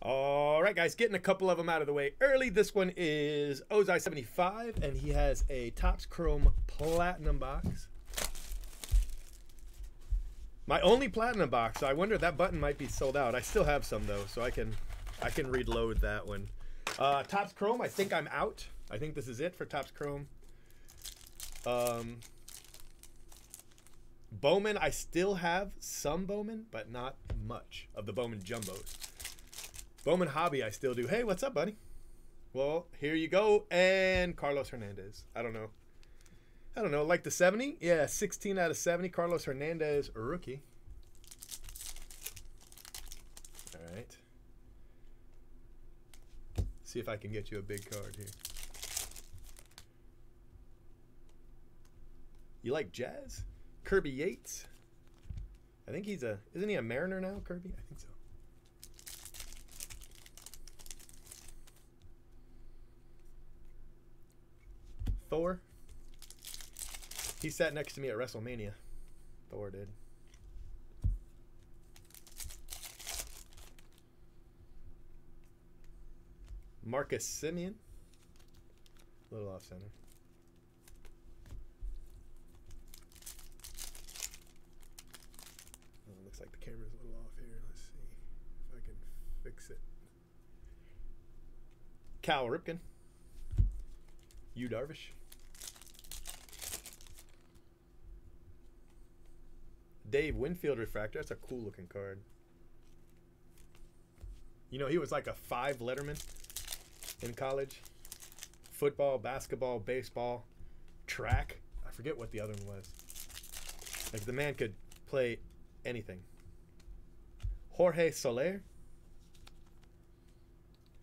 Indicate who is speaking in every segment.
Speaker 1: All right, guys, getting a couple of them out of the way early. This one is Ozai 75, and he has a Topps Chrome Platinum box. My only Platinum box. I wonder, that button might be sold out. I still have some though, so I can reload that one. Topps Chrome, I think I'm out. I think this is it for Topps Chrome. Bowman, I still have some Bowman, but not much of the Bowman Jumbos. Bowman Hobby, I still do. Hey, what's up, buddy? Well, here you go. And Carlos Hernandez. I don't know. Like the 70? Yeah, 16 out of 70. Carlos Hernandez, rookie. All right. See if I can get you a big card here. You like Jazz? Kirby Yates. I think he's isn't he a Mariner now, Kirby? I think so. Thor. He sat next to me at WrestleMania. Thor did. Marcus Simeon. A little off center. Oh, looks like the camera's a little off here. Let's see if I can fix it. Cal Ripken. Yu Darvish. Dave Winfield refractor. That's a cool looking card. You know, he was like a 5 letterman in college. Football, basketball, baseball, track. I forget what the other one was. Like, the man could play anything. Jorge Soler.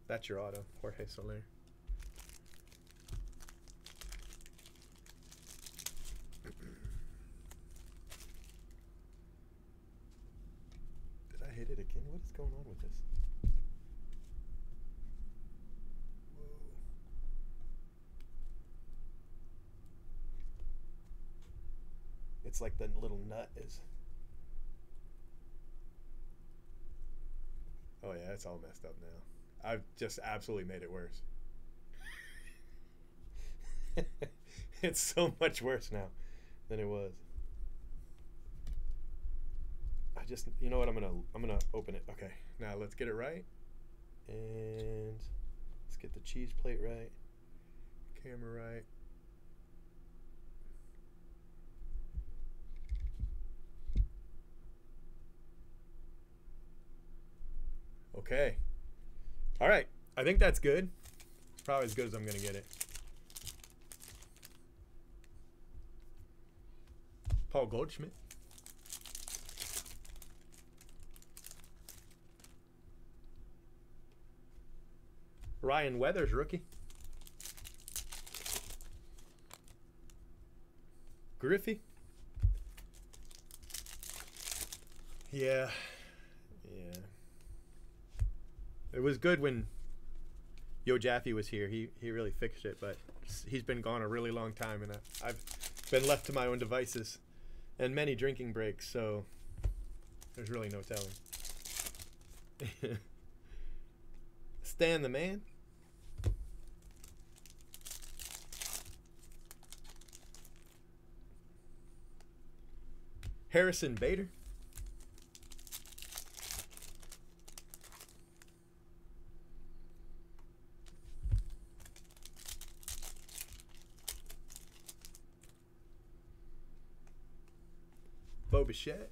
Speaker 1: That's your auto, Jorge Soler. Did I hit it again? What is going on with this? Whoa. It's like the little nut is. Oh yeah, it's all messed up now. I've just absolutely made it worse. It's so much worse now than it was. You know what, I'm gonna open it. Okay, now let's get it right. And let's get the cheese plate right. Camera right. Okay. All right. I think that's good. It's probably as good as I'm going to get it. Paul Goldschmidt. Ryan Weathers, rookie. Griffey. Yeah. Yeah. It was good when Yo Jaffe was here. He really fixed it, but he's been gone a really long time, and I've been left to my own devices and many drinking breaks, so there's really no telling. Stan the Man. Harrison Bader. Bo Bichette.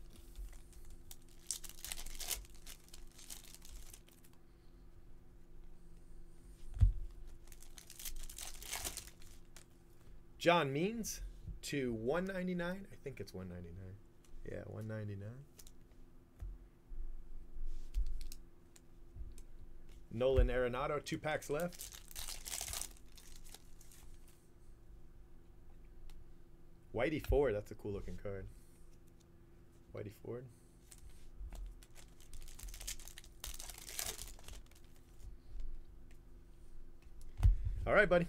Speaker 1: John Means to 199. I think it's 199. Yeah, 199. Nolan Arenado, 2 packs left. Whitey Ford, that's a cool looking card. Whitey Ford. All right, buddy.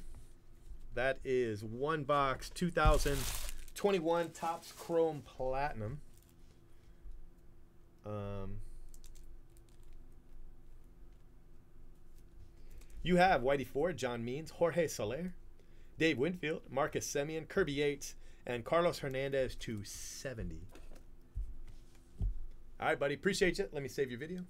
Speaker 1: That is one box, 2021 Topps Chrome Platinum. You have Whitey Ford, John Means, Jorge Soler, Dave Winfield, Marcus Semien, Kirby Yates, and Carlos Hernandez to 70. All right, buddy. Appreciate you. Let me save your video.